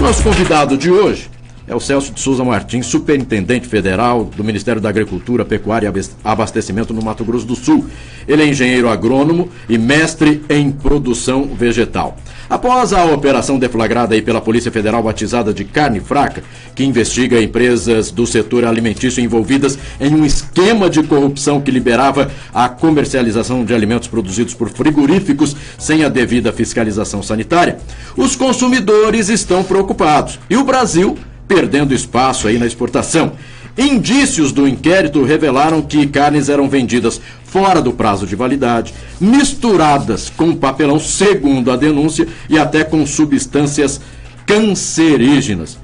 nosso convidado de hoje é o Celso de Souza Martins, superintendente federal do Ministério da Agricultura, Pecuária e Abastecimento no Mato Grosso do Sul. Ele é engenheiro agrônomo e mestre em produção vegetal. Após a operação deflagrada aí pela Polícia Federal batizada de Carne Fraca, que investiga empresas do setor alimentício envolvidas em um esquema de corrupção que liberava a comercialização de alimentos produzidos por frigoríficos sem a devida fiscalização sanitária, os consumidores estão preocupados e o Brasil perdendo espaço aí na exportação. Indícios do inquérito revelaram que carnes eram vendidas fora do prazo de validade, misturadas com papelão, segundo a denúncia, e até com substâncias cancerígenas.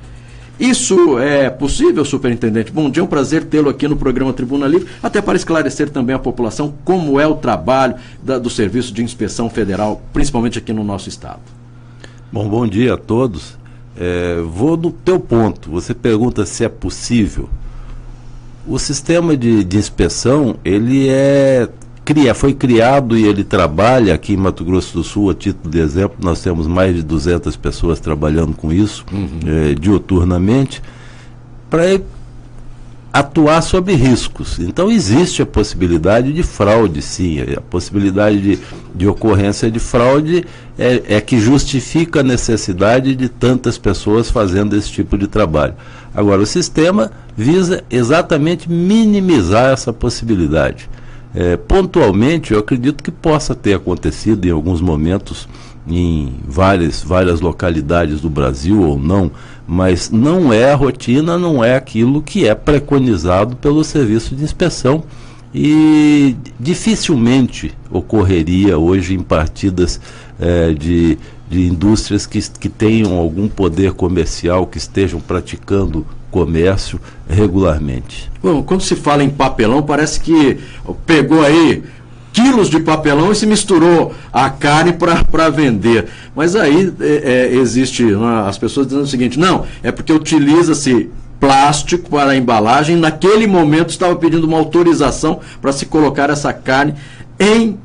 Isso é possível, superintendente? Bom dia, é um prazer tê-lo aqui no programa Tribuna Livre, até para esclarecer também a população como é o trabalho do Serviço de Inspeção Federal, principalmente aqui no nosso estado. Bom dia a todos. Vou no teu ponto. Você pergunta se é possível. O sistema de inspeção, ele foi criado e ele trabalha aqui em Mato Grosso do Sul. A título de exemplo, nós temos mais de 200 pessoas trabalhando com isso, diuturnamente, para atuar sobre riscos. Então existe a possibilidade de fraude, sim. A possibilidade de ocorrência de fraude é que justifica a necessidade de tantas pessoas fazendo esse tipo de trabalho. Agora, o sistema visa exatamente minimizar essa possibilidade. Pontualmente, eu acredito que possa ter acontecido em alguns momentos em várias localidades do Brasil ou não, mas não é a rotina, não é aquilo que é preconizado pelo Serviço de Inspeção e dificilmente ocorreria hoje em partidas de indústrias que tenham algum poder comercial, que estejam praticando comércio regularmente. Bom, quando se fala em papelão, parece que pegou aí quilos de papelão e se misturou a carne para vender. Mas aí existe as pessoas dizendo o seguinte: não, é porque utiliza-se plástico para a embalagem, naquele momento estava pedindo uma autorização para se colocar essa carne em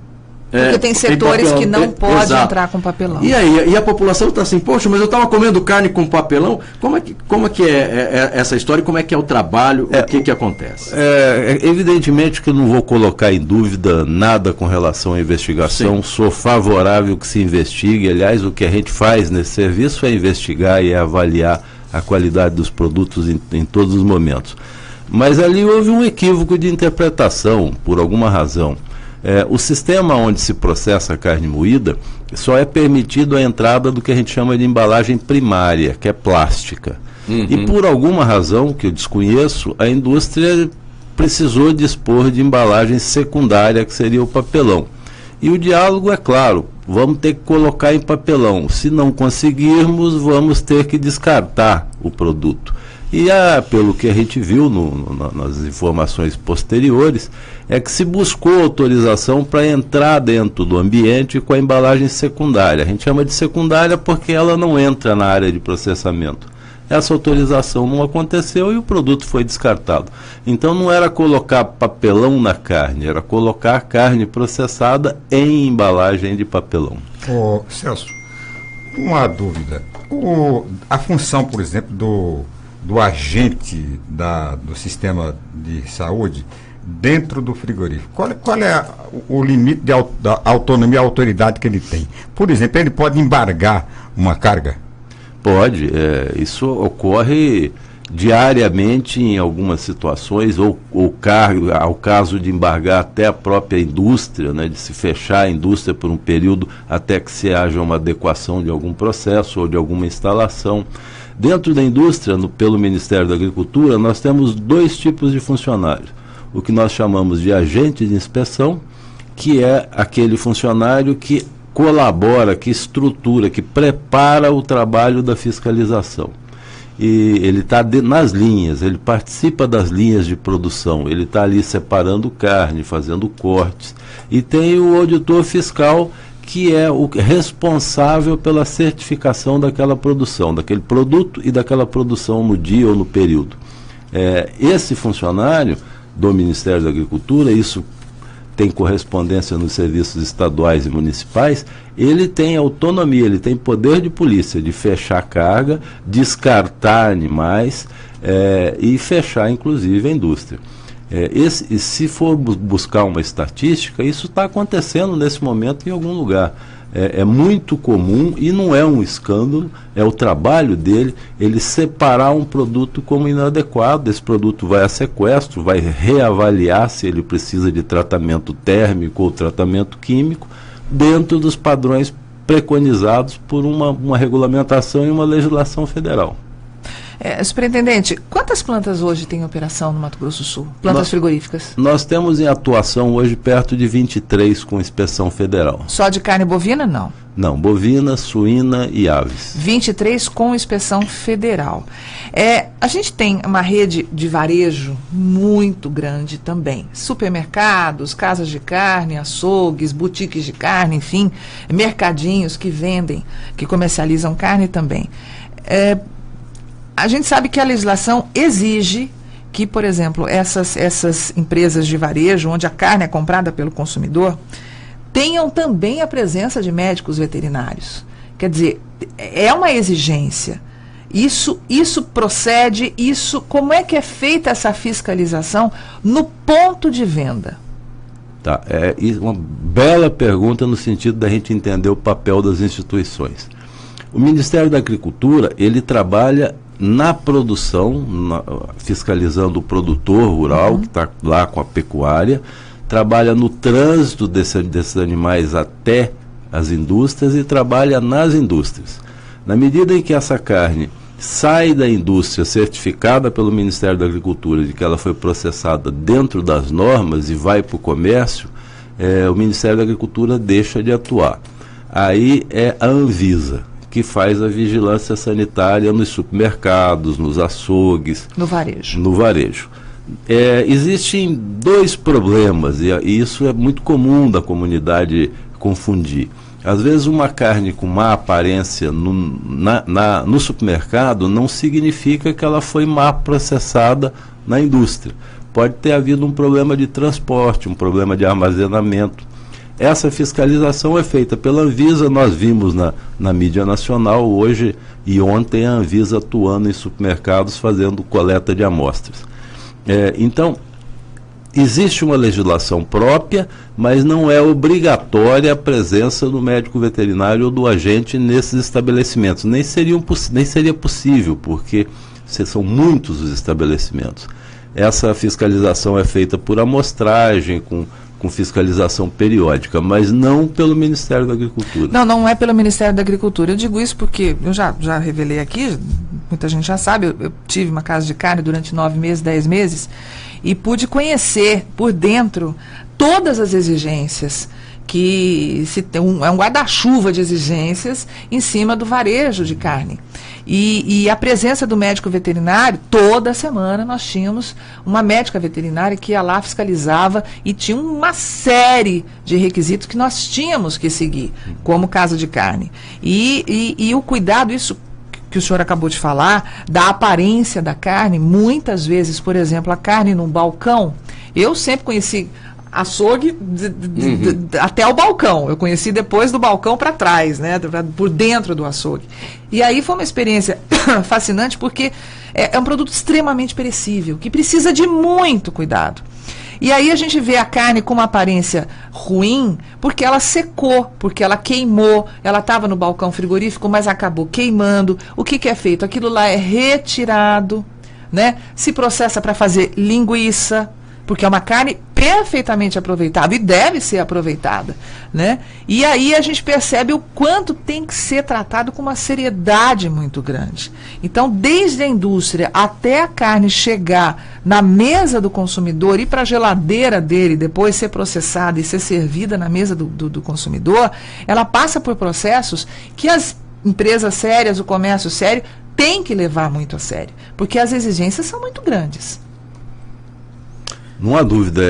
porque tem setores que não podem entrar com papelão. E aí, a população está assim, poxa, mas eu estava comendo carne com papelão. Como é que é essa história? Como é que é o trabalho? O que acontece? Evidentemente que eu não vou colocar em dúvida nada com relação à investigação. Sim. Sou favorável que se investigue. Aliás, o que a gente faz nesse serviço é investigar e avaliar a qualidade dos produtos em todos os momentos. Mas ali houve um equívoco de interpretação, por alguma razão. O sistema onde se processa a carne moída só é permitido a entrada do que a gente chama de embalagem primária, que é plástica. E por alguma razão que eu desconheço, a indústria precisou dispor de embalagem secundária, que seria o papelão. E o diálogo é claro, vamos ter que colocar em papelão. Se não conseguirmos, vamos ter que descartar o produto. E pelo que a gente viu nas informações posteriores, é que se buscou autorização para entrar dentro do ambiente com a embalagem secundária. A gente chama de secundária porque ela não entra na área de processamento. Essa autorização não aconteceu e o produto foi descartado. Então não era colocar papelão na carne, era colocar carne processada em embalagem de papelão. Celso, uma dúvida. A função, por exemplo, do agente do sistema de saúde dentro do frigorífico. Qual é o limite da autonomia e autoridade que ele tem? Por exemplo, ele pode embargar uma carga? Pode. Isso ocorre diariamente em algumas situações, ou ao caso de embargar até a própria indústria, né, de se fechar a indústria por um período até que se haja uma adequação de algum processo ou de alguma instalação. Dentro da indústria, pelo Ministério da Agricultura, nós temos dois tipos de funcionários. O que nós chamamos de agente de inspeção, que é aquele funcionário que colabora, que estrutura, que prepara o trabalho da fiscalização. E ele está nas linhas, ele participa das linhas de produção, ele está ali separando carne, fazendo cortes. E tem o auditor fiscal, que é o responsável pela certificação daquela produção, daquele produto e daquela produção no dia ou no período. Esse funcionário do Ministério da Agricultura, isso tem correspondência nos serviços estaduais e municipais, ele tem autonomia, ele tem poder de polícia de fechar a carga, descartar animais e fechar inclusive a indústria. E se for buscar uma estatística, isso está acontecendo nesse momento em algum lugar. É muito comum e não é um escândalo, é o trabalho dele, ele separar um produto como inadequado. Esse produto vai a sequestro, vai reavaliar se ele precisa de tratamento térmico ou tratamento químico, dentro dos padrões preconizados por uma regulamentação e uma legislação federal. Superintendente, quantas plantas hoje tem em operação no Mato Grosso do Sul? Plantas frigoríficas? Nós temos em atuação hoje perto de 23 com inspeção federal. Só de carne bovina, não? Não, bovina, suína e aves. 23 com inspeção federal. A gente tem uma rede de varejo muito grande também. Supermercados, casas de carne, açougues, boutiques de carne, enfim, mercadinhos que vendem, que comercializam carne também. A gente sabe que a legislação exige que, por exemplo, essas empresas de varejo, onde a carne é comprada pelo consumidor, tenham também a presença de médicos veterinários. Quer dizer, é uma exigência. Isso procede, como é que é feita essa fiscalização no ponto de venda? Tá, uma bela pergunta no sentido da gente entender o papel das instituições. O Ministério da Agricultura, ele trabalha na produção, fiscalizando o produtor rural, que está lá com a pecuária, trabalha no trânsito desses animais até as indústrias e trabalha nas indústrias. Na medida em que essa carne sai da indústria certificada pelo Ministério da Agricultura de que ela foi processada dentro das normas e vai para o comércio, o Ministério da Agricultura deixa de atuar. Aí é a Anvisa que faz a vigilância sanitária nos supermercados, nos açougues. No varejo. No varejo. Existem dois problemas, e isso é muito comum da comunidade confundir. Às vezes uma carne com má aparência no supermercado não significa que ela foi má processada na indústria. Pode ter havido um problema de transporte, um problema de armazenamento. Essa fiscalização é feita pela Anvisa. Nós vimos na mídia nacional hoje e ontem a Anvisa atuando em supermercados fazendo coleta de amostras. Então, existe uma legislação própria, mas não é obrigatória a presença do médico veterinário ou do agente nesses estabelecimentos. Nem seria possível, porque são muitos os estabelecimentos. Essa fiscalização é feita por amostragem, com fiscalização periódica, mas não pelo Ministério da Agricultura. Não é pelo Ministério da Agricultura. Eu digo isso porque eu já revelei aqui, muita gente já sabe, eu tive uma casa de carne durante 9 meses, 10 meses, e pude conhecer por dentro todas as exigências que é um guarda-chuva de exigências em cima do varejo de carne. E a presença do médico veterinário, toda semana nós tínhamos uma médica veterinária que ia lá, fiscalizava e tinha uma série de requisitos que nós tínhamos que seguir, como casa de carne. E o cuidado, isso que o senhor acabou de falar, da aparência da carne, muitas vezes, por exemplo, a carne num balcão, eu sempre conheci açougue até o balcão. Eu conheci depois do balcão para trás, né, por dentro do açougue. E aí foi uma experiência fascinante, porque é um produto extremamente perecível, que precisa de muito cuidado. E aí a gente vê a carne com uma aparência ruim, porque ela secou, porque ela queimou, ela estava no balcão frigorífico, mas acabou queimando. O que é feito? Aquilo lá é retirado, né? Se processa para fazer linguiça, porque é uma carne perfeitamente aproveitável e deve ser aproveitada, né? E aí a gente percebe o quanto tem que ser tratado com uma seriedade muito grande. Então, desde a indústria até a carne chegar na mesa do consumidor, ir para a geladeira dele, depois ser processada e ser servida na mesa do consumidor, ela passa por processos que as empresas sérias, o comércio sério, tem que levar muito a sério, porque as exigências são muito grandes. Não há dúvida,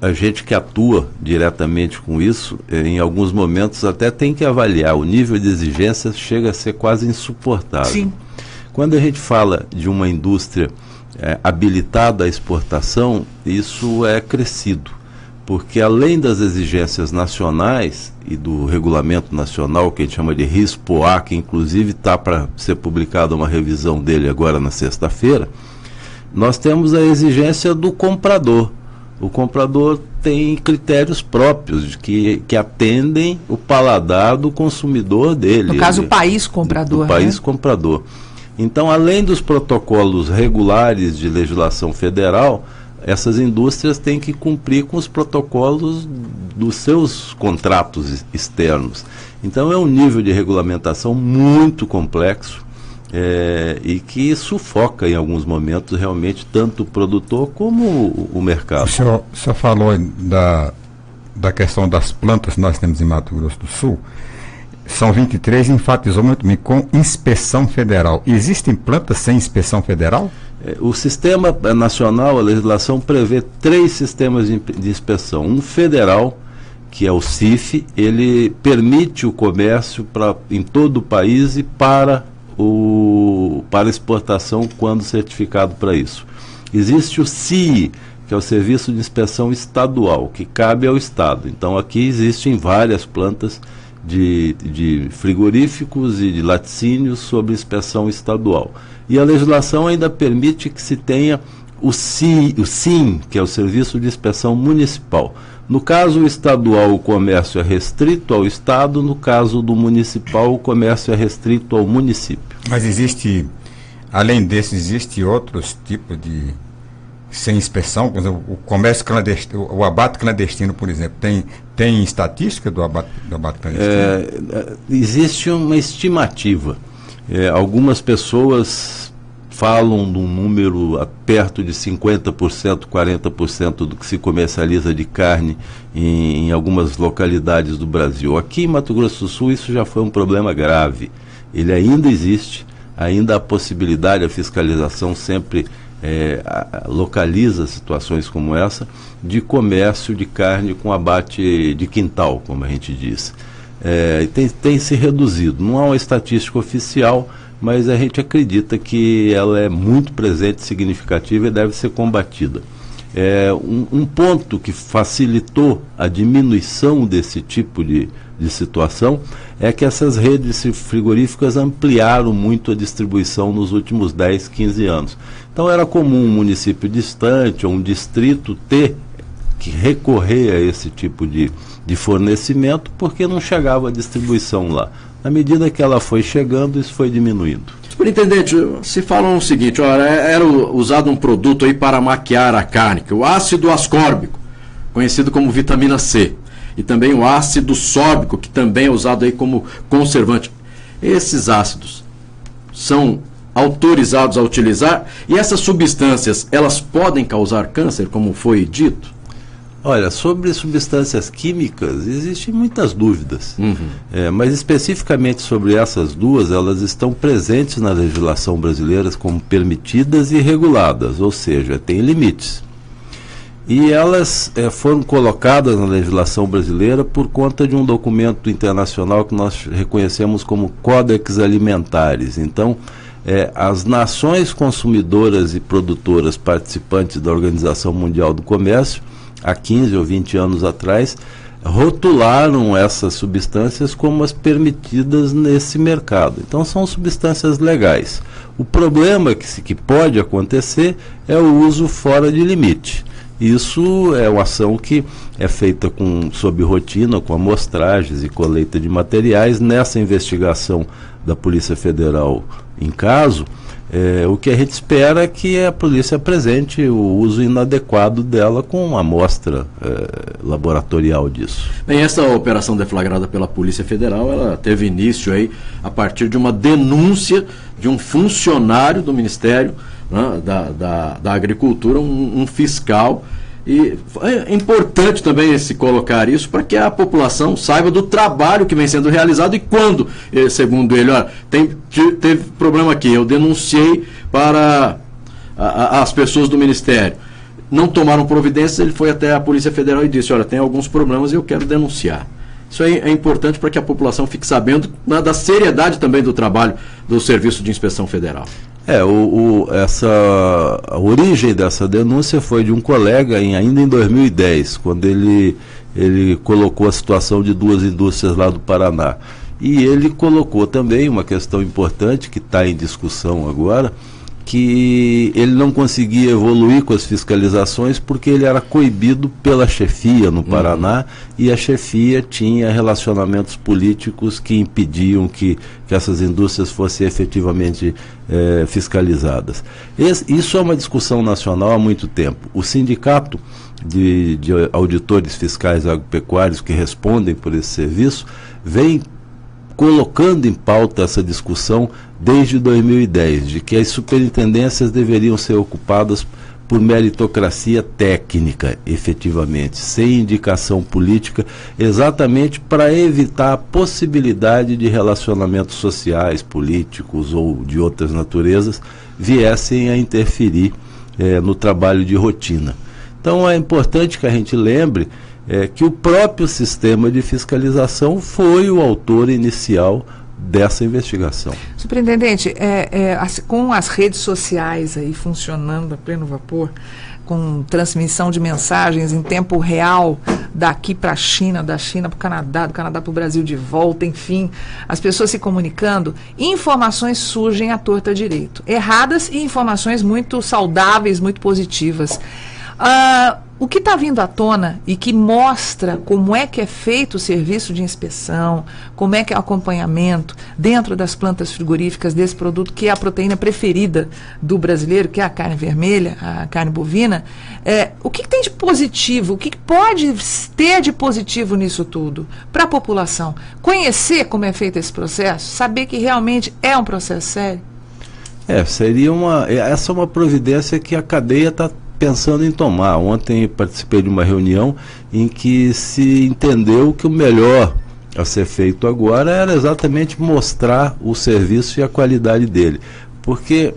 a gente que atua diretamente com isso, em alguns momentos até tem que avaliar, o nível de exigência chega a ser quase insuportável. Sim. Quando a gente fala de uma indústria habilitada à exportação, isso é crescido. porque além das exigências nacionais e do regulamento nacional, que a gente chama de RISPOA, que inclusive está para ser publicada uma revisão dele agora na sexta-feira, nós temos a exigência do comprador. O comprador tem critérios próprios que atendem o paladar do consumidor dele. No caso, o país comprador. O país comprador. Então, além dos protocolos regulares de legislação federal, essas indústrias têm que cumprir com os protocolos dos seus contratos externos. Então, é um nível de regulamentação muito complexo e que sufoca, em alguns momentos, realmente, tanto o produtor como o mercado. O senhor falou da questão das plantas que nós temos em Mato Grosso do Sul. São 23 e enfatizou muito bem, com inspeção federal. Existem plantas sem inspeção federal? O sistema nacional, a legislação prevê 3 sistemas de inspeção. Um federal, que é o CIF, ele permite o comércio em todo o país e para exportação quando certificado para isso. Existe o CIE, que é o Serviço de Inspeção Estadual, que cabe ao Estado. Então aqui existem várias plantas de frigoríficos e de laticínios sob inspeção estadual. E a legislação ainda permite que se tenha o SIM, que é o Serviço de Inspeção Municipal. No caso estadual, o comércio é restrito ao Estado, no caso do municipal, o comércio é restrito ao município. Mas além desse, existe outros tipos de sem inspeção? Por exemplo, o comércio clandestino, o abate clandestino, por exemplo, tem estatística do abate clandestino? Existe uma estimativa. Algumas pessoas falam de um número perto de 50%, 40% do que se comercializa de carne em algumas localidades do Brasil. Aqui em Mato Grosso do Sul isso já foi um problema grave. Ele ainda existe, ainda há possibilidade, a fiscalização sempre localiza situações como essa, de comércio de carne com abate de quintal, como a gente diz. Tem se reduzido. Não há uma estatística oficial, mas a gente acredita que ela é muito presente, significativa e deve ser combatida. Um ponto que facilitou a diminuição desse tipo de situação é que essas redes frigoríficas ampliaram muito a distribuição nos últimos 10, 15 anos. Então era comum um município distante ou um distrito ter que recorrer a esse tipo de fornecimento porque não chegava a distribuição lá. Na medida que ela foi chegando, isso foi diminuindo. Superintendente, se falam o seguinte, era usado um produto aí para maquiar a carne, que é o ácido ascórbico, conhecido como vitamina C, e também o ácido sórbico, que também é usado aí como conservante. Esses ácidos são autorizados a utilizar e essas substâncias, elas podem causar câncer, como foi dito? Olha, sobre substâncias químicas, existem muitas dúvidas. Mas especificamente sobre essas duas, elas estão presentes na legislação brasileira como permitidas e reguladas, ou seja, tem limites. E elas foram colocadas na legislação brasileira por conta de um documento internacional que nós reconhecemos como Códex Alimentares. Então, as nações consumidoras e produtoras participantes da Organização Mundial do Comércio, há 15 ou 20 anos atrás, rotularam essas substâncias como as permitidas nesse mercado. Então são substâncias legais. O problema que pode acontecer é o uso fora de limite. Isso é uma ação que é feita sob rotina, com amostragens e colheita de materiais. Nessa investigação da Polícia Federal em caso, o que a gente espera é que a polícia apresente o uso inadequado dela com uma amostra laboratorial disso. Bem, essa operação deflagrada pela Polícia Federal, ela teve início aí a partir de uma denúncia de um funcionário do Ministério, né, da Agricultura, um fiscal. E é importante também se colocar isso para que a população saiba do trabalho que vem sendo realizado e quando, segundo ele, teve problema aqui, eu denunciei para as pessoas do Ministério, não tomaram providências, ele foi até a Polícia Federal e disse, olha, tem alguns problemas e eu quero denunciar. Isso aí é importante para que a população fique sabendo da seriedade também do trabalho do Serviço de Inspeção Federal. A origem dessa denúncia foi de um colega ainda em 2010, quando ele colocou a situação de 2 indústrias lá do Paraná. E ele colocou também uma questão importante que está em discussão agora, que ele não conseguia evoluir com as fiscalizações porque ele era coibido pela chefia no Paraná, e a chefia tinha relacionamentos políticos que impediam que essas indústrias fossem efetivamente fiscalizadas. Isso é uma discussão nacional há muito tempo. O sindicato de auditores fiscais agropecuários que respondem por esse serviço vem colocando em pauta essa discussão desde 2010, de que as superintendências deveriam ser ocupadas por meritocracia técnica, efetivamente, sem indicação política, exatamente para evitar a possibilidade de relacionamentos sociais, políticos ou de outras naturezas viessem a interferir no trabalho de rotina. Então é importante que a gente lembre que o próprio sistema de fiscalização foi o autor inicial dessa investigação. Superintendente, com as redes sociais aí funcionando a pleno vapor, com transmissão de mensagens em tempo real daqui para a China, da China para o Canadá, do Canadá para o Brasil de volta, enfim, as pessoas se comunicando, informações surgem à torta direito, erradas e informações muito saudáveis, muito positivas. O que está vindo à tona e que mostra como é que é feito o serviço de inspeção, como é que é o acompanhamento dentro das plantas frigoríficas desse produto, que é a proteína preferida do brasileiro, que é a carne vermelha, a carne bovina, o que tem de positivo, o que pode ter de positivo nisso tudo para a população? Conhecer como é feito esse processo, saber que realmente é um processo sério? Seria essa é uma providência que a cadeia está pensando em tomar. Ontem participei de uma reunião em que se entendeu que o melhor a ser feito agora era exatamente mostrar o serviço e a qualidade dele, porque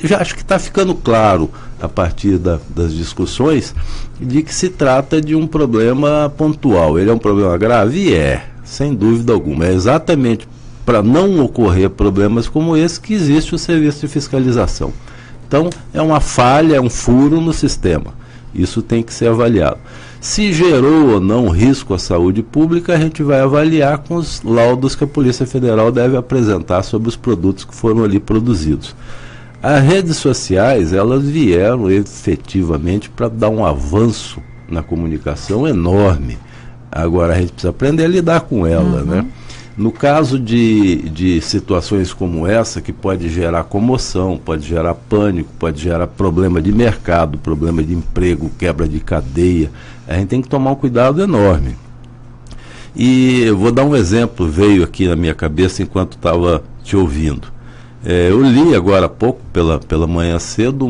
já acho que está ficando claro a partir das discussões de que se trata de um problema pontual. Ele é um problema grave? Sem dúvida alguma. É exatamente para não ocorrer problemas como esse que existe o serviço de fiscalização. Então, é uma falha, é um furo no sistema. Isso tem que ser avaliado. Se gerou ou não risco à saúde pública, a gente vai avaliar com os laudos que a Polícia Federal deve apresentar sobre os produtos que foram ali produzidos. As redes sociais, elas vieram efetivamente para dar um avanço na comunicação enorme. Agora, a gente precisa aprender a lidar com ela, né? No caso de situações como essa, que pode gerar comoção, pode gerar pânico, pode gerar problema de mercado, problema de emprego, quebra de cadeia, a gente tem que tomar um cuidado enorme. E eu vou dar um exemplo, veio aqui na minha cabeça enquanto estava te ouvindo. Eu li agora há pouco, pela manhã cedo,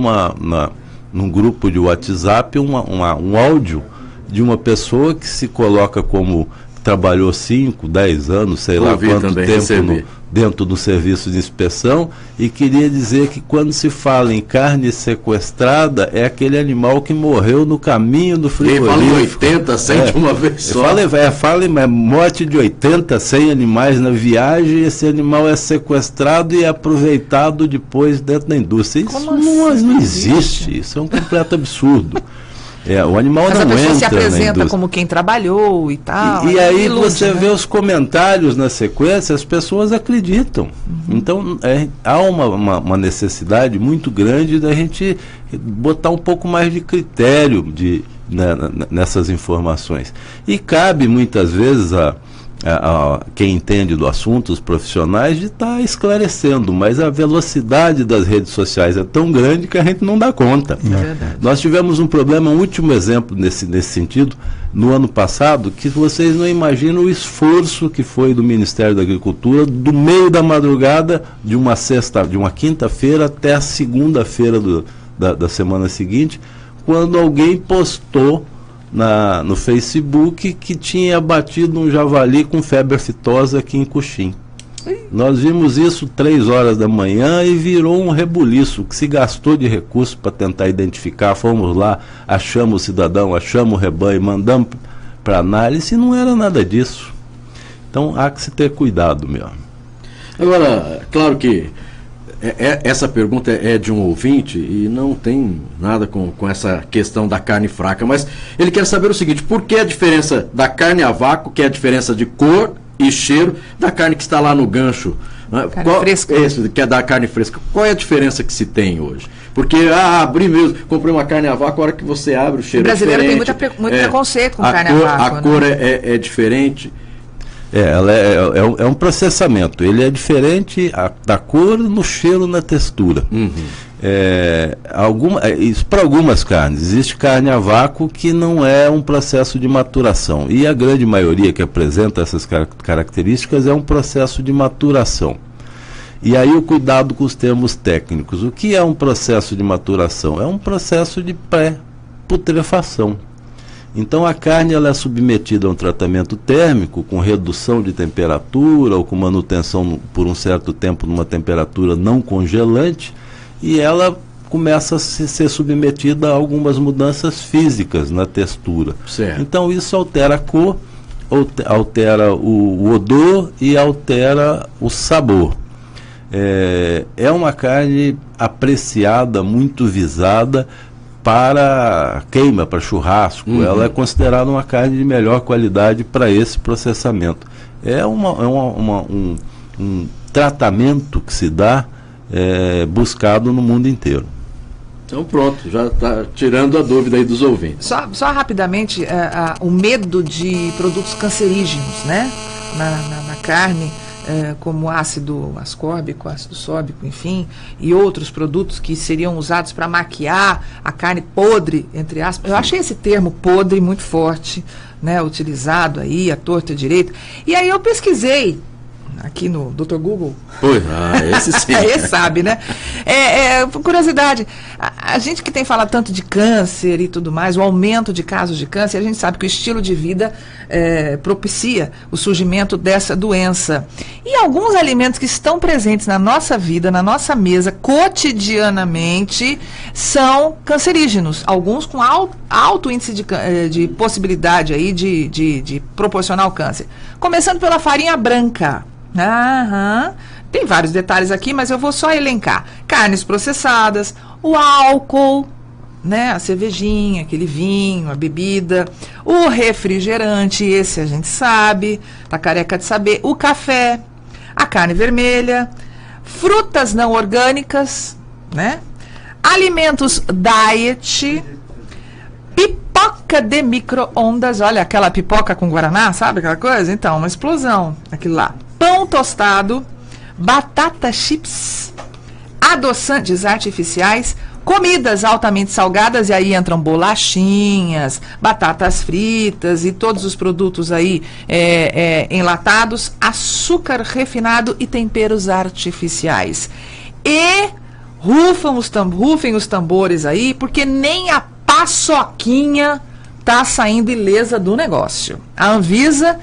num grupo de WhatsApp, um áudio de uma pessoa que se coloca como trabalhou 5, 10 anos, sei lá quanto tempo dentro do serviço de inspeção, e queria dizer que quando se fala em carne sequestrada, é aquele animal que morreu no caminho do frigorífico. Ele fala 80, 100 de uma vez só. Fala morte de 80, 100 animais na viagem, esse animal é sequestrado e é aproveitado depois dentro da indústria. Isso não existe, isso é um completo absurdo. O animal mas não entra. Mas a pessoa se apresenta como quem trabalhou e tal. E aí você vê os comentários na sequência, as pessoas acreditam. Então há uma necessidade muito grande da gente botar um pouco mais de critério nessas informações. E cabe muitas vezes a quem entende do assunto, os profissionais, de estar esclarecendo, mas a velocidade das redes sociais é tão grande que a gente não dá conta. Nós tivemos um problema, um último exemplo nesse sentido, no ano passado, que vocês não imaginam o esforço que foi do Ministério da Agricultura, do meio da madrugada de uma quinta-feira até a segunda-feira da semana seguinte, quando alguém postou no Facebook que tinha abatido um javali com febre aftosa aqui em Coxim. Nós vimos isso 3 horas da manhã e virou um rebuliço, que se gastou de recursos para tentar identificar. Fomos lá, achamos o cidadão, achamos o rebanho, mandamos para análise e não era nada disso. Então há que se ter cuidado mesmo. Agora, claro que essa pergunta é de um ouvinte e não tem nada com essa questão da carne fraca, mas ele quer saber o seguinte: por que a diferença da carne a vácuo, que é a diferença de cor e cheiro, da carne que está lá no gancho? Carne fresca. Esse, que é da carne fresca. Qual é a diferença que se tem hoje? Porque, abri mesmo, comprei uma carne a vácuo, a hora que você abre, o cheiro é diferente. O brasileiro tem muito preconceito com carne a vácuo. A cor é diferente. Ela é um processamento. Ele é diferente da cor, no cheiro, na textura. Uhum. Isso para algumas carnes. Existe carne a vácuo que não é um processo de maturação. E a grande maioria que apresenta essas características é um processo de maturação. E aí o cuidado com os termos técnicos. O que é um processo de maturação? É um processo de pré-putrefação. Então a carne ela é submetida a um tratamento térmico com redução de temperatura ou com manutenção por um certo tempo numa temperatura não congelante, e ela começa a ser submetida a algumas mudanças físicas na textura. Certo. Então isso altera a cor, altera o odor e altera o sabor. É uma carne apreciada, muito visada para queima, para churrasco. Uhum. Ela é considerada uma carne de melhor qualidade para esse processamento. É um tratamento que se dá buscado no mundo inteiro. Então pronto, já está tirando a dúvida aí dos ouvintes. Só rapidamente, o medo de produtos cancerígenos, né, na carne, como ácido ascórbico, ácido sóbico, enfim, e outros produtos que seriam usados para maquiar a carne podre, entre aspas. Eu achei esse termo podre muito forte, né, utilizado aí, à torta e à direita. E aí eu pesquisei aqui no Dr. Google. Pois, esse sim. Esse sabe, né? Curiosidade, a gente que tem falado tanto de câncer e tudo mais, o aumento de casos de câncer, a gente sabe que o estilo de vida propicia o surgimento dessa doença. E alguns alimentos que estão presentes na nossa vida, na nossa mesa, cotidianamente, são cancerígenos. Alguns com alto índice de possibilidade aí de proporcionar o câncer. Começando pela farinha branca. Tem vários detalhes aqui, mas eu vou só elencar. Carnes processadas, o álcool, né, a cervejinha, aquele vinho, a bebida, o refrigerante, esse a gente sabe, tá careca de saber, o café, a carne vermelha, frutas não orgânicas, né, alimentos diet, pipoca de micro-ondas, olha aquela pipoca com guaraná, sabe aquela coisa? Então, uma explosão, aquilo lá. Pão tostado, batata chips, adoçantes artificiais, comidas altamente salgadas, e aí entram bolachinhas, batatas fritas e todos os produtos aí enlatados, açúcar refinado e temperos artificiais. E rufem os tambores aí, porque nem a paçoquinha tá saindo ilesa do negócio. A Anvisa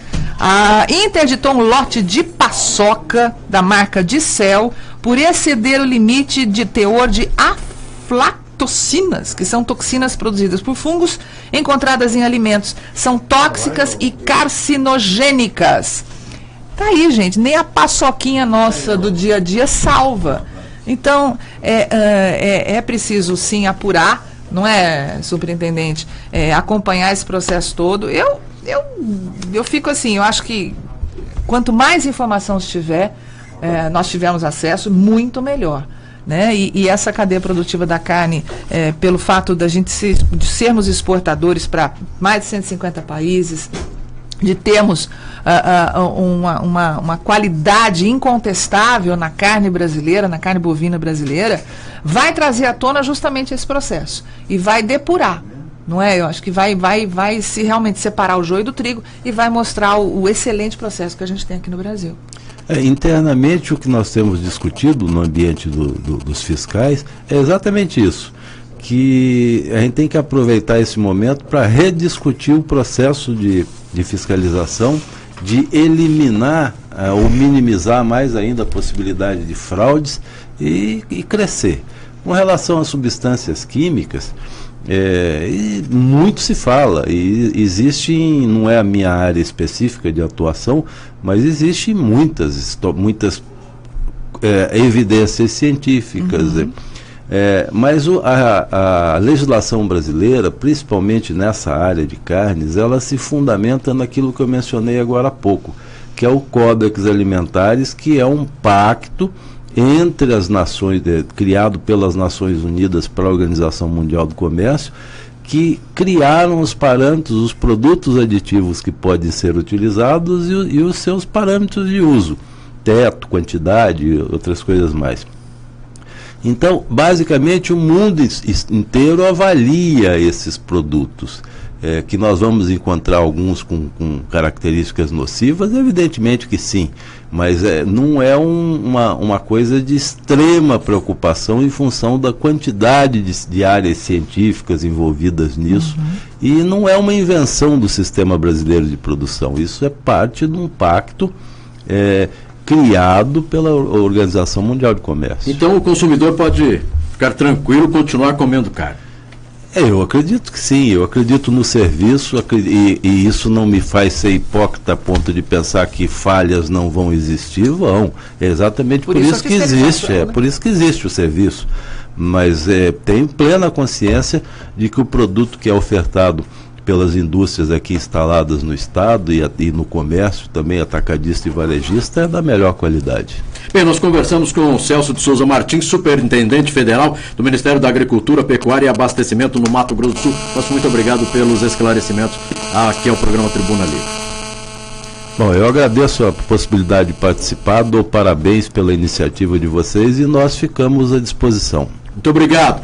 interditou um lote de paçoca da marca Dicel por exceder o limite de teor de aflatoxinas, que são toxinas produzidas por fungos encontradas em alimentos. São tóxicas e carcinogênicas. Tá aí, gente, nem a paçoquinha nossa do dia a dia salva. Então, é preciso sim apurar, não é, superintendente, acompanhar esse processo todo. Eu fico assim, eu acho que quanto mais informação nós tivermos acesso, muito melhor, né? E essa cadeia produtiva da carne, pelo fato de sermos exportadores para mais de 150 países, de termos uma qualidade incontestável na carne brasileira, na carne bovina brasileira, vai trazer à tona justamente esse processo e vai depurar, não é? Eu acho que vai se realmente separar o joio do trigo e vai mostrar o excelente processo que a gente tem aqui no Brasil. Internamente, o que nós temos discutido no ambiente dos fiscais é exatamente isso, que a gente tem que aproveitar esse momento para rediscutir o processo de fiscalização, de eliminar ou minimizar mais ainda a possibilidade de fraudes e crescer. Com relação às substâncias químicas, E muito se fala, e existe, não é a minha área específica de atuação, mas existem muitas evidências científicas. Mas a legislação brasileira, principalmente nessa área de carnes, ela se fundamenta naquilo que eu mencionei agora há pouco, que é o Códex Alimentares, que é um pacto entre as nações, criado pelas Nações Unidas para a Organização Mundial do Comércio, que criaram os parâmetros, os produtos aditivos que podem ser utilizados e os seus parâmetros de uso, teto, quantidade e outras coisas mais. Então, basicamente, o mundo inteiro avalia esses produtos, que nós vamos encontrar alguns com características nocivas, evidentemente que sim, mas não é uma coisa de extrema preocupação em função da quantidade de áreas científicas envolvidas nisso, e não é uma invenção do sistema brasileiro de produção, isso é parte de um pacto criado pela Organização Mundial de Comércio. Então o consumidor pode ficar tranquilo, continuar comendo carne? Eu acredito que sim, eu acredito no serviço, e isso não me faz ser hipócrita a ponto de pensar que falhas não vão existir, vão. É exatamente por isso que existe, por isso que existe o serviço. Mas tenho plena consciência de que o produto que é ofertado pelas indústrias aqui instaladas no Estado e no comércio, também atacadista e varejista, é da melhor qualidade. Bem, nós conversamos com o Celso de Souza Martins, superintendente federal do Ministério da Agricultura, Pecuária e Abastecimento no Mato Grosso do Sul. Nosso muito obrigado pelos esclarecimentos aqui ao programa Tribuna Livre. Bom, eu agradeço a possibilidade de participar, dou parabéns pela iniciativa de vocês e nós ficamos à disposição. Muito obrigado.